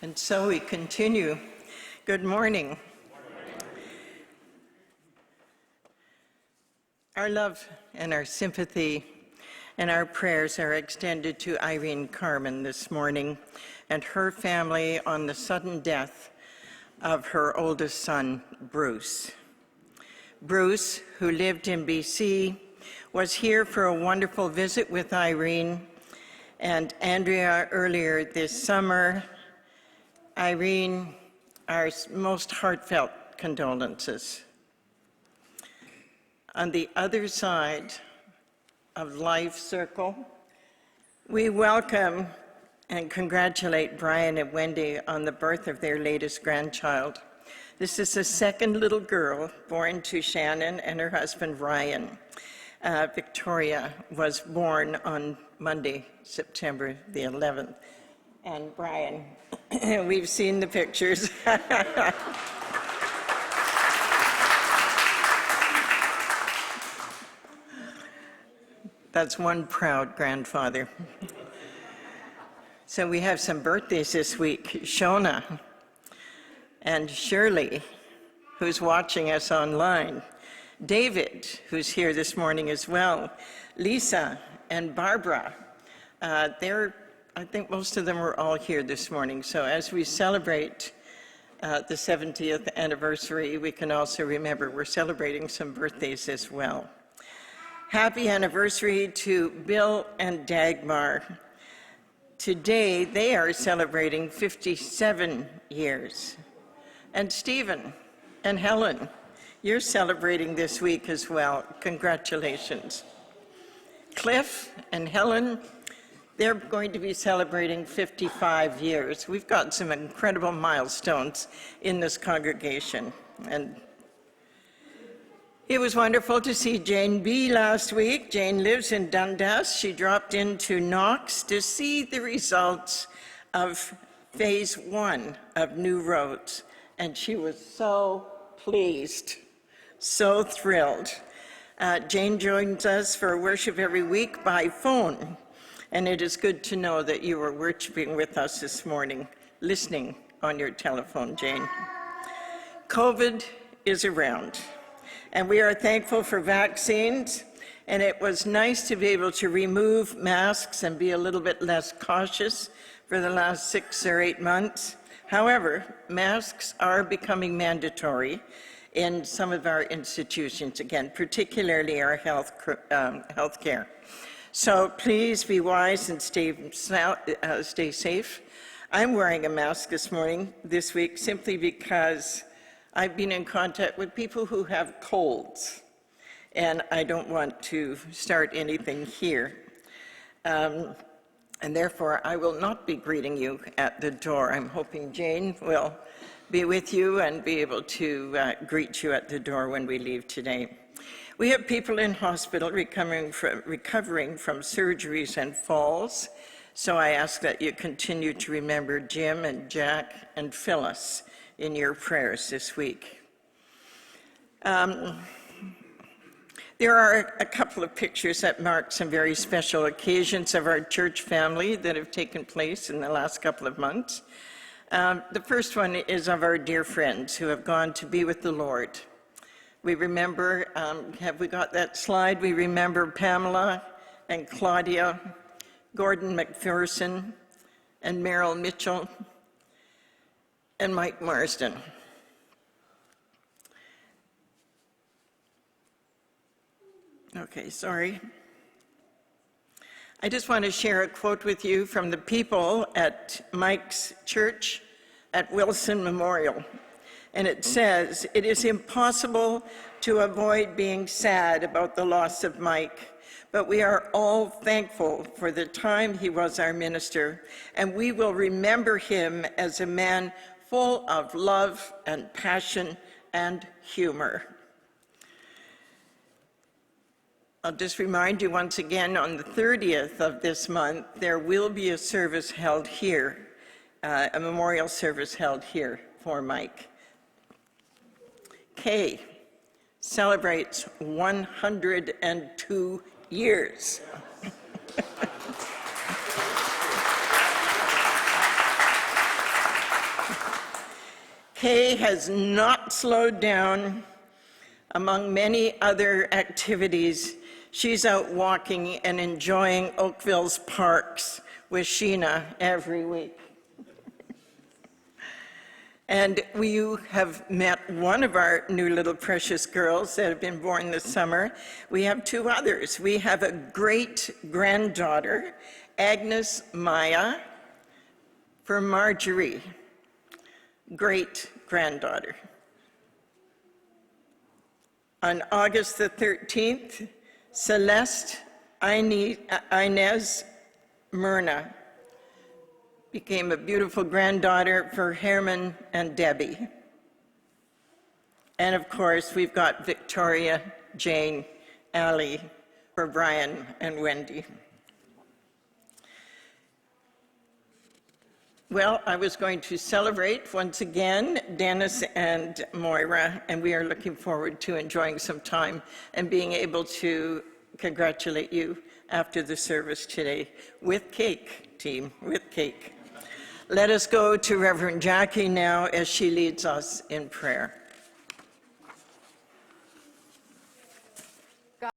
And so we continue. Good morning. Our love and our sympathy and our prayers are extended to Irene Carmen this morning and her family on the sudden death of her oldest son, Bruce. Bruce, who lived in BC, was here for a wonderful visit with Irene and Andrea earlier this summer. Irene, our most heartfelt condolences. On the other side of Life Circle, we welcome and congratulate Brian and Wendy on the birth of their latest grandchild. This is the second little girl born to Shannon and her husband, Ryan. Victoria was born on Monday, September the 11th. And Brian, we've seen the pictures. That's one proud grandfather. So we have some birthdays this week. Shona and Shirley, who's watching us online. David, who's here this morning as well. Lisa and Barbara. I think most of them are all here this morning. So as we celebrate the 70th anniversary, we can also remember we're celebrating some birthdays as well. Happy anniversary to Bill and Dagmar. Today, they are celebrating 57 years. And Stephen and Helen, you're celebrating this week as well. Congratulations. Cliff and Helen, they're going to be celebrating 55 years. We've got some incredible milestones in this congregation. And it was wonderful to see Jane B. last week. Jane lives in Dundas. She dropped into Knox to see the results of phase 1 of New Roads. And she was so pleased, so thrilled. Jane joins us for worship every week by phone. And it is good to know that you are worshiping with us this morning, listening on your telephone, Jane. COVID is around, and we are thankful for vaccines, and it was nice to be able to remove masks and be a little bit less cautious for the last 6 or 8 months. However, masks are becoming mandatory in some of our institutions, again, particularly our healthcare. So please be wise and stay safe. I'm wearing a mask this week, simply because I've been in contact with people who have colds, and I don't want to start anything here. And therefore, I will not be greeting you at the door. I'm hoping Jane will be with you and be able to greet you at the door when we leave today. We have people in hospital recovering from surgeries and falls, so I ask that you continue to remember Jim and Jack and Phyllis in your prayers this week. There are a couple of pictures that mark some very special occasions of our church family that have taken place in the last couple of months. The first one is of our dear friends who have gone to be with the Lord. We remember, have we got that slide? We remember Pamela and Claudia, Gordon McPherson, and Merrill Mitchell, and Mike Marsden. Okay, sorry. I just want to share a quote with you from the people at Mike's church at Wilson Memorial. And it says, "It is impossible to avoid being sad about the loss of Mike, but we are all thankful for the time he was our minister, and we will remember him as a man full of love and passion and humor." I'll just remind you once again, on the 30th of this month, there will be a service held here, a memorial service held here for Mike. Kay celebrates 102 years. Kay has not slowed down. Among many other activities, she's out walking and enjoying Oakville's parks with Sheena every week. And we have met one of our new little precious girls that have been born this summer. We have two others. We have a great-granddaughter, Agnes Maya, for Marjorie, great-granddaughter. On August the 13th, Celeste Inez Myrna became a beautiful granddaughter for Herman and Debbie. And of course, we've got Victoria, Jane, Allie, for Brian and Wendy. Well, I was going to celebrate once again Dennis and Moira, and we are looking forward to enjoying some time and being able to congratulate you after the service today with cake, team, with cake. Let us go to Reverend Jackie now as she leads us in prayer.